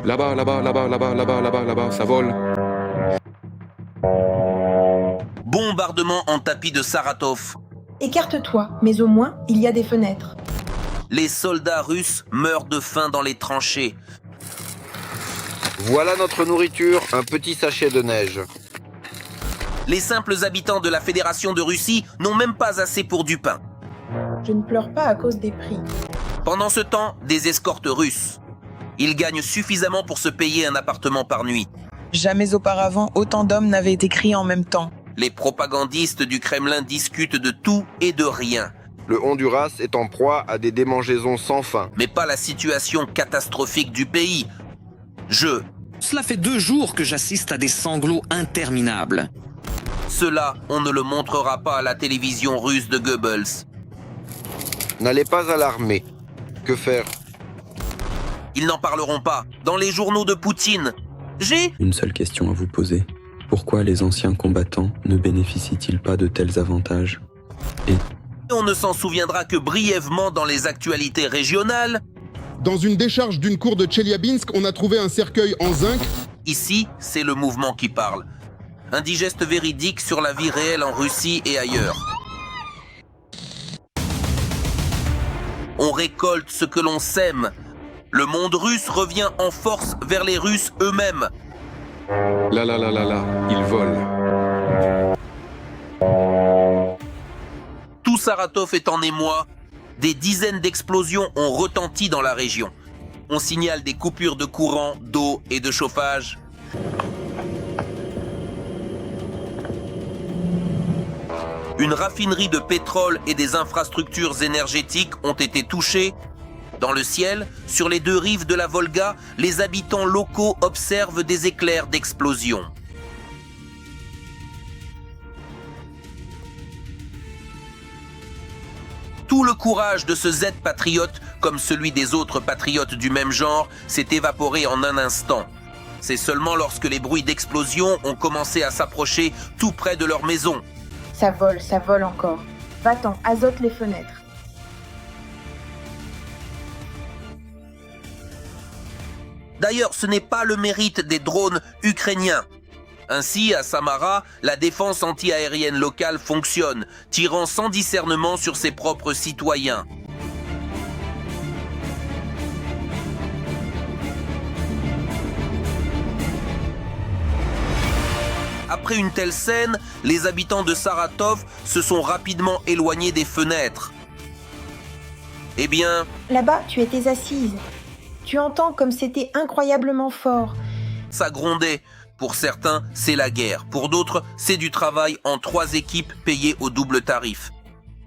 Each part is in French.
Là-bas, là-bas, là-bas, là-bas, là-bas, là-bas, là-bas, ça vole. Bombardement en tapis de Saratov. Écarte-toi, mais au moins, il y a des fenêtres. Les soldats russes meurent de faim dans les tranchées. Voilà notre nourriture, un petit sachet de neige. Les simples habitants de la Fédération de Russie n'ont même pas assez pour du pain. Je ne pleure pas à cause des prix. Pendant ce temps, des escortes russes. Ils gagnent suffisamment pour se payer un appartement par nuit. Jamais auparavant, autant d'hommes n'avaient été criés en même temps. Les propagandistes du Kremlin discutent de tout et de rien. Le Honduras est en proie à des démangeaisons sans fin. Mais pas la situation catastrophique du pays. Cela fait 2 jours que j'assiste à des sanglots interminables. Cela, on ne le montrera pas à la télévision russe de Goebbels. N'allez pas à l'armée. Que faire? Ils n'en parleront pas. Dans les journaux de Poutine. Une seule question à vous poser. Pourquoi les anciens combattants ne bénéficient-ils pas de tels avantages? Et On ne s'en souviendra que brièvement dans les actualités régionales. Dans une décharge d'une cour de Tcheliabinsk, on a trouvé un cercueil en zinc. Ici, c'est le mouvement qui parle. Un digeste véridique sur la vie réelle en Russie et ailleurs. On récolte ce que l'on sème. Le monde russe revient en force vers les Russes eux-mêmes. Là, là, là, là, là, ils volent. Tout Saratov est en émoi. Des dizaines d'explosions ont retenti dans la région. On signale des coupures de courant, d'eau et de chauffage. Une raffinerie de pétrole et des infrastructures énergétiques ont été touchées. Dans le ciel, sur les 2 rives de la Volga, les habitants locaux observent des éclairs d'explosion. Tout le courage de ce Z-patriote, comme celui des autres patriotes du même genre, s'est évaporé en un instant. C'est seulement lorsque les bruits d'explosion ont commencé à s'approcher tout près de leur maison. Ça vole encore. Va-t'en, azote les fenêtres. D'ailleurs, ce n'est pas le mérite des drones ukrainiens. Ainsi, à Samara, la défense anti-aérienne locale fonctionne, tirant sans discernement sur ses propres citoyens. Après une telle scène, les habitants de Saratov se sont rapidement éloignés des fenêtres. Eh bien, Là-bas, tu étais assise. Tu entends comme c'était incroyablement fort. ça grondait. Pour certains, c'est la guerre. Pour d'autres, c'est du travail en 3 équipes payées au double tarif.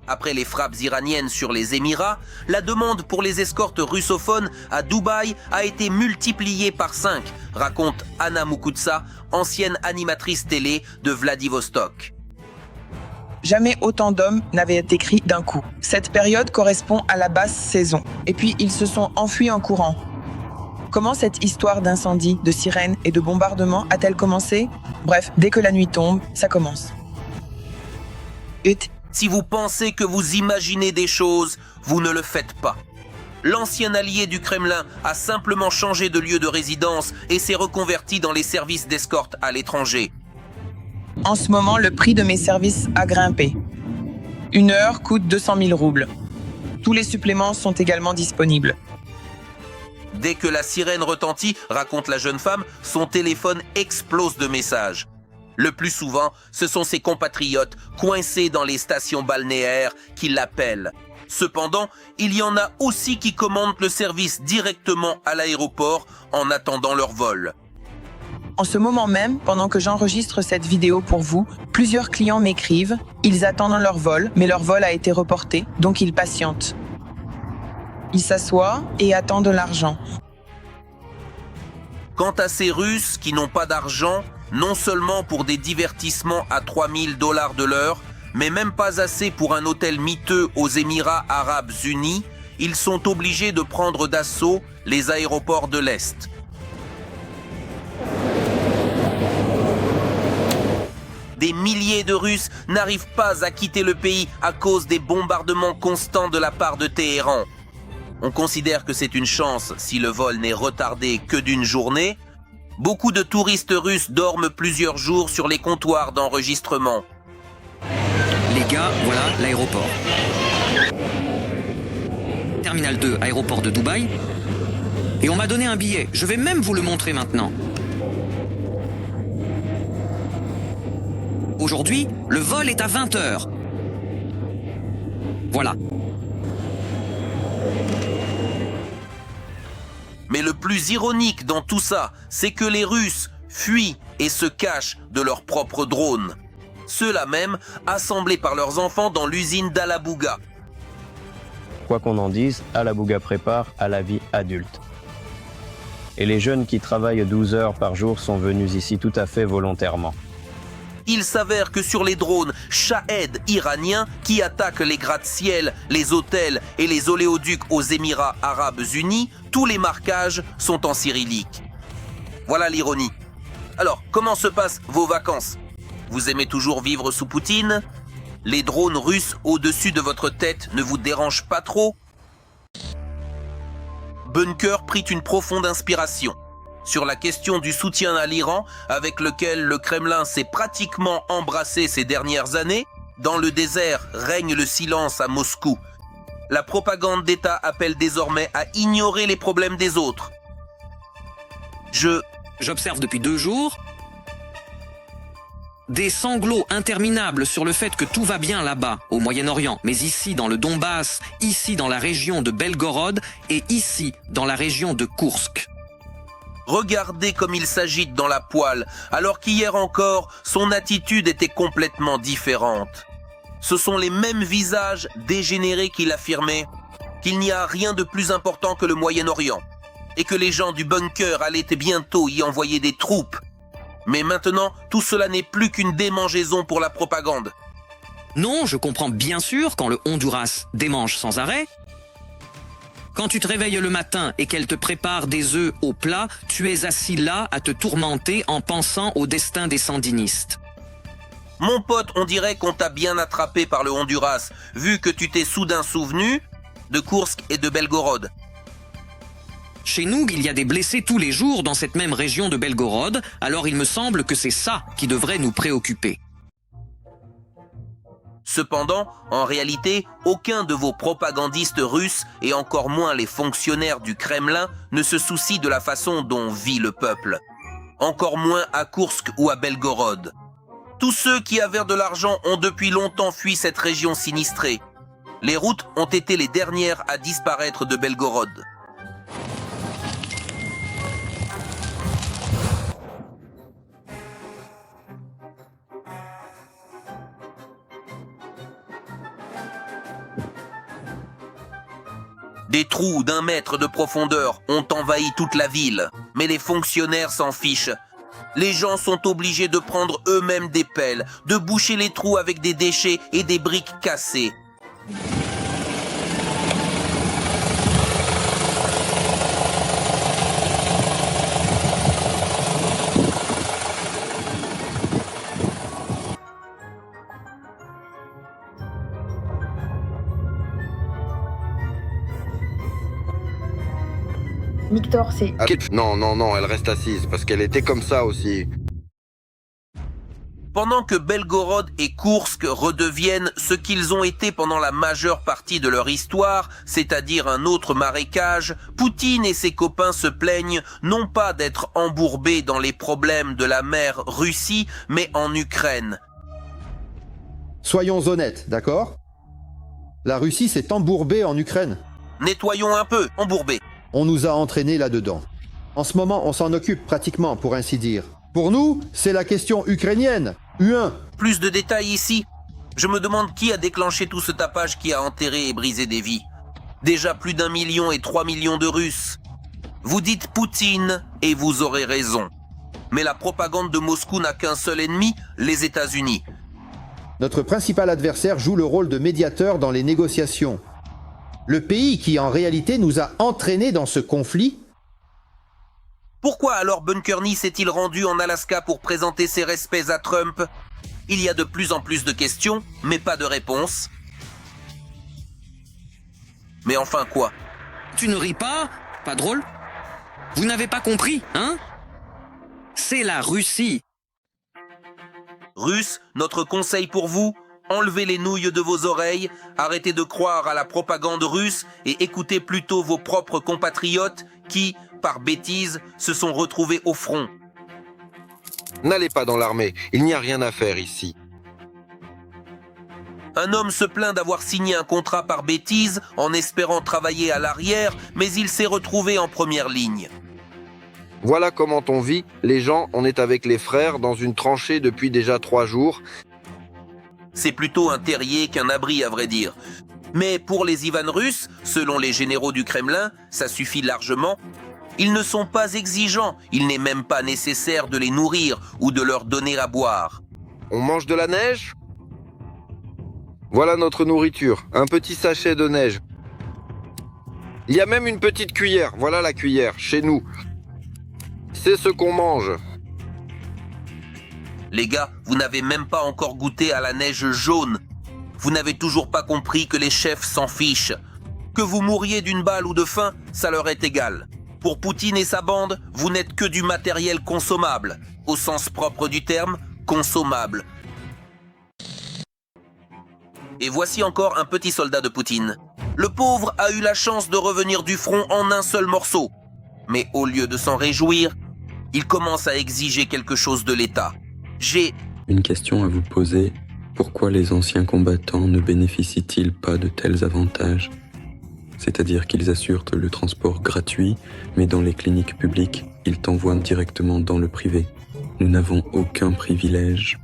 Après les frappes iraniennes sur les Émirats, la demande pour les escortes russophones à Dubaï a été multipliée par 5, raconte Anna Mukutsa, ancienne animatrice télé de Vladivostok. Jamais autant d'hommes n'avaient été criés d'un coup. Cette période correspond à la basse saison. Et puis, ils se sont enfuis en courant. Comment cette histoire d'incendie, de sirènes et de bombardements a-t-elle commencé? Bref, dès que la nuit tombe, ça commence. Si vous pensez que vous imaginez des choses, vous ne le faites pas. L'ancien allié du Kremlin a simplement changé de lieu de résidence et s'est reconverti dans les services d'escorte à l'étranger. En ce moment, le prix de mes services a grimpé. 1 heure coûte 200 000 roubles. Tous les suppléments sont également disponibles. Dès que la sirène retentit, raconte la jeune femme, son téléphone explose de messages. Le plus souvent, ce sont ses compatriotes coincés dans les stations balnéaires qui l'appellent. Cependant, il y en a aussi qui commandent le service directement à l'aéroport en attendant leur vol. En ce moment même, pendant que j'enregistre cette vidéo pour vous, plusieurs clients m'écrivent. Ils attendent leur vol, mais leur vol a été reporté, donc ils patientent. Ils s'assoient et attendent l'argent. Quant à ces Russes qui n'ont pas d'argent, non seulement pour des divertissements à 3000 $ de l'heure, mais même pas assez pour un hôtel miteux aux Émirats Arabes Unis, ils sont obligés de prendre d'assaut les aéroports de l'Est. Des milliers de Russes n'arrivent pas à quitter le pays à cause des bombardements constants de la part de Téhéran. On considère que c'est une chance si le vol n'est retardé que d'une journée. Beaucoup de touristes russes dorment plusieurs jours sur les comptoirs d'enregistrement. Les gars, voilà l'aéroport. Terminal 2, aéroport de Dubaï. Et on m'a donné un billet. Je vais même vous le montrer maintenant. Aujourd'hui, le vol est à 20h. Voilà. Mais le plus ironique dans tout ça, c'est que les Russes fuient et se cachent de leurs propres drones. Ceux-là même assemblés par leurs enfants dans l'usine d'Alabouga. Quoi qu'on en dise, Alabouga prépare à la vie adulte. Et les jeunes qui travaillent 12 heures par jour sont venus ici tout à fait volontairement. Il s'avère que sur les drones Shahed iraniens qui attaquent les gratte-ciel, les hôtels et les oléoducs aux Émirats Arabes Unis, tous les marquages sont en cyrillique. Voilà l'ironie. Alors, comment se passent vos vacances? Vous aimez toujours vivre sous Poutine? Les drones russes au-dessus de votre tête ne vous dérangent pas trop? Bunker prit une profonde inspiration sur la question du soutien à l'Iran, avec lequel le Kremlin s'est pratiquement embrassé ces dernières années. Dans le désert règne le silence à Moscou. La propagande d'État appelle désormais à ignorer les problèmes des autres. J'observe depuis 2 jours des sanglots interminables sur le fait que tout va bien là-bas, au Moyen-Orient, mais ici dans le Donbass, ici dans la région de Belgorod et ici dans la région de Koursk. Regardez comme il s'agite dans la poêle, alors qu'hier encore, son attitude était complètement différente. Ce sont les mêmes visages dégénérés qu'il affirmait qu'il n'y a rien de plus important que le Moyen-Orient et que les gens du bunker allaient bientôt y envoyer des troupes. Mais maintenant, tout cela n'est plus qu'une démangeaison pour la propagande. Non, je comprends bien sûr quand le Honduras démange sans arrêt. Quand tu te réveilles le matin et qu'elle te prépare des œufs au plat, tu es assis là à te tourmenter en pensant au destin des sandinistes. Mon pote, on dirait qu'on t'a bien attrapé par le Honduras, vu que tu t'es soudain souvenu de Koursk et de Belgorod. Chez nous, il y a des blessés tous les jours dans cette même région de Belgorod, alors il me semble que c'est ça qui devrait nous préoccuper. Cependant, en réalité, aucun de vos propagandistes russes, et encore moins les fonctionnaires du Kremlin, ne se soucie de la façon dont vit le peuple. Encore moins à Koursk ou à Belgorod. Tous ceux qui avaient de l'argent ont depuis longtemps fui cette région sinistrée. Les routes ont été les dernières à disparaître de Belgorod. Des trous d'1 mètre de profondeur ont envahi toute la ville, mais les fonctionnaires s'en fichent. Les gens sont obligés de prendre eux-mêmes des pelles, de boucher les trous avec des déchets et des briques cassées. Victor, c'est... Non, elle reste assise, parce qu'elle était comme ça aussi. Pendant que Belgorod et Koursk redeviennent ce qu'ils ont été pendant la majeure partie de leur histoire, c'est-à-dire un autre marécage, Poutine et ses copains se plaignent non pas d'être embourbés dans les problèmes de la mer Russie, mais en Ukraine. Soyons honnêtes, d'accord? La Russie s'est embourbée en Ukraine. Nettoyons un peu, embourbés. On nous a entraînés là-dedans. En ce moment, on s'en occupe pratiquement, pour ainsi dire. Pour nous, c'est la question ukrainienne. U1. Plus de détails ici. Je me demande qui a déclenché tout ce tapage qui a enterré et brisé des vies. Déjà plus d'1 million et 3 millions de Russes. Vous dites Poutine et vous aurez raison. Mais la propagande de Moscou n'a qu'un seul ennemi, les États-Unis. Notre principal adversaire joue le rôle de médiateur dans les négociations. Le pays qui, en réalité, nous a entraînés dans ce conflit. Pourquoi alors Bunkerny s'est-il rendu en Alaska pour présenter ses respects à Trump? Il y a de plus en plus de questions, mais pas de réponses. Mais enfin quoi? Tu ne ris pas? Pas drôle? Vous n'avez pas compris, hein? C'est la Russie. Russes, notre conseil pour vous, enlevez les nouilles de vos oreilles, arrêtez de croire à la propagande russe et écoutez plutôt vos propres compatriotes qui, par bêtise, se sont retrouvés au front. N'allez pas dans l'armée, il n'y a rien à faire ici. Un homme se plaint d'avoir signé un contrat par bêtise en espérant travailler à l'arrière, mais il s'est retrouvé en première ligne. Voilà comment on vit. Les gens, on est avec les frères dans une tranchée depuis déjà 3 jours. C'est plutôt un terrier qu'un abri, à vrai dire. Mais pour les Ivan russes, selon les généraux du Kremlin, ça suffit largement. Ils ne sont pas exigeants, il n'est même pas nécessaire de les nourrir ou de leur donner à boire. On mange de la neige? Voilà notre nourriture, un petit sachet de neige. Il y a même une petite cuillère, voilà la cuillère, chez nous. C'est ce qu'on mange. Les gars, vous n'avez même pas encore goûté à la neige jaune. Vous n'avez toujours pas compris que les chefs s'en fichent. Que vous mouriez d'une balle ou de faim, ça leur est égal. Pour Poutine et sa bande, vous n'êtes que du matériel consommable. Au sens propre du terme, consommable. Et voici encore un petit soldat de Poutine. Le pauvre a eu la chance de revenir du front en un seul morceau. Mais au lieu de s'en réjouir, il commence à exiger quelque chose de l'État. J'ai une question à vous poser. Pourquoi les anciens combattants ne bénéficient-ils pas de tels avantages? C'est-à-dire qu'ils assurent le transport gratuit, mais dans les cliniques publiques, ils t'envoient directement dans le privé. Nous n'avons aucun privilège.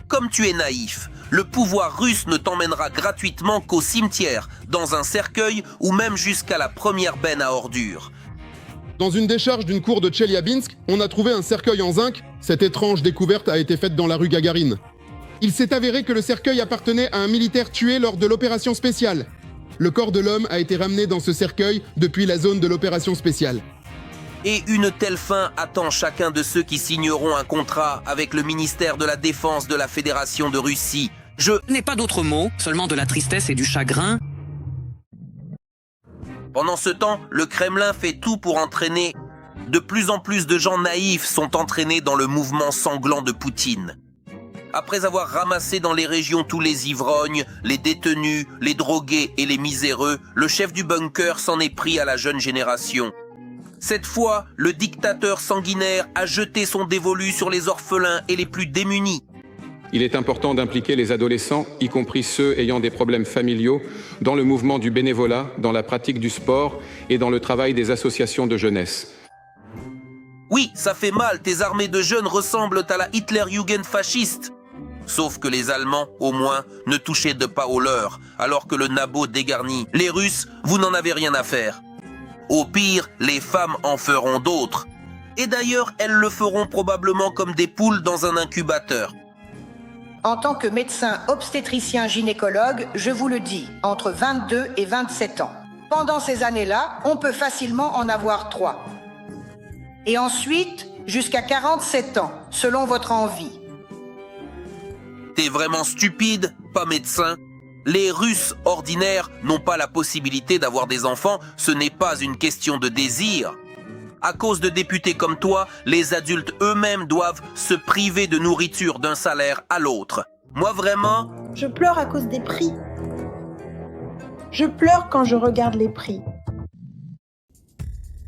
Comme tu es naïf, le pouvoir russe ne t'emmènera gratuitement qu'au cimetière, dans un cercueil ou même jusqu'à la première benne à ordures. Dans une décharge d'une cour de Tcheliabinsk, on a trouvé un cercueil en zinc. Cette étrange découverte a été faite dans la rue Gagarine. Il s'est avéré que le cercueil appartenait à un militaire tué lors de l'opération spéciale. Le corps de l'homme a été ramené dans ce cercueil depuis la zone de l'opération spéciale. Et une telle fin attend chacun de ceux qui signeront un contrat avec le ministère de la Défense de la Fédération de Russie. Je n'ai pas d'autres mots, seulement de la tristesse et du chagrin. Pendant ce temps, le Kremlin fait tout pour entraîner. De plus en plus de gens naïfs sont entraînés dans le mouvement sanglant de Poutine. Après avoir ramassé dans les régions tous les ivrognes, les détenus, les drogués et les miséreux, le chef du bunker s'en est pris à la jeune génération. Cette fois, le dictateur sanguinaire a jeté son dévolu sur les orphelins et les plus démunis. Il est important d'impliquer les adolescents, y compris ceux ayant des problèmes familiaux, dans le mouvement du bénévolat, dans la pratique du sport et dans le travail des associations de jeunesse. Oui, ça fait mal, tes armées de jeunes ressemblent à la Hitlerjugend fasciste. Sauf que les Allemands, au moins, ne touchaient de pas au leur, alors que le nabot dégarni. Les Russes, vous n'en avez rien à faire. Au pire, les femmes en feront d'autres. Et d'ailleurs, elles le feront probablement comme des poules dans un incubateur. En tant que médecin obstétricien gynécologue, je vous le dis, entre 22 et 27 ans. Pendant ces années-là, on peut facilement en avoir 3. Et ensuite, jusqu'à 47 ans, selon votre envie. T'es vraiment stupide, pas médecin? Les Russes ordinaires n'ont pas la possibilité d'avoir des enfants, ce n'est pas une question de désir. À cause de députés comme toi, les adultes eux-mêmes doivent se priver de nourriture d'un salaire à l'autre. Moi vraiment... Je pleure à cause des prix. Je pleure quand je regarde les prix.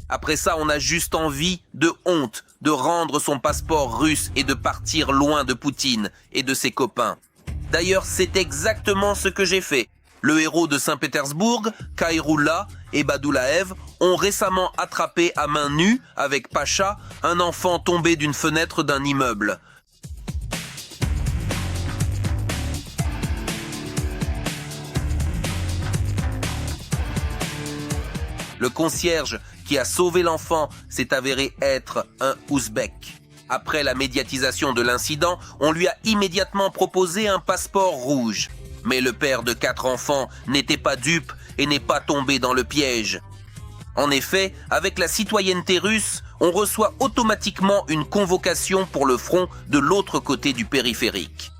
Après ça, on a juste envie de honte, de rendre son passeport russe et de partir loin de Poutine et de ses copains. D'ailleurs, c'est exactement ce que j'ai fait. Le héros de Saint-Pétersbourg, Khairullah et Badoulaev ont récemment attrapé à main nue, avec Pacha, un enfant tombé d'une fenêtre d'un immeuble. Le concierge qui a sauvé l'enfant s'est avéré être un Ouzbek. Après la médiatisation de l'incident, on lui a immédiatement proposé un passeport rouge. Mais le père de 4 enfants n'était pas dupe et n'est pas tombé dans le piège. En effet, avec la citoyenneté russe, on reçoit automatiquement une convocation pour le front de l'autre côté du périphérique.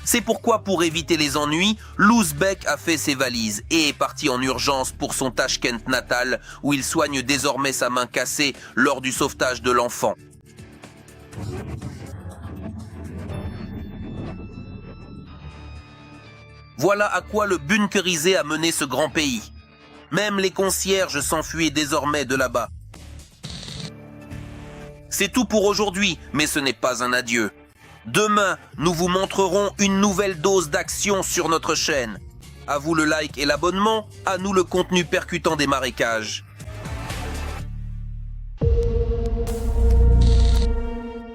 C'est pourquoi, pour éviter les ennuis, l'Ouzbek a fait ses valises et est parti en urgence pour son Tachkent natal, où il soigne désormais sa main cassée lors du sauvetage de l'enfant. Voilà à quoi le bunkerisé a mené ce grand pays. Même les concierges s'enfuient désormais de là-bas. C'est tout pour aujourd'hui, mais ce n'est pas un adieu. Demain, nous vous montrerons une nouvelle dose d'action sur notre chaîne. À vous le like et l'abonnement, à nous le contenu percutant des marécages.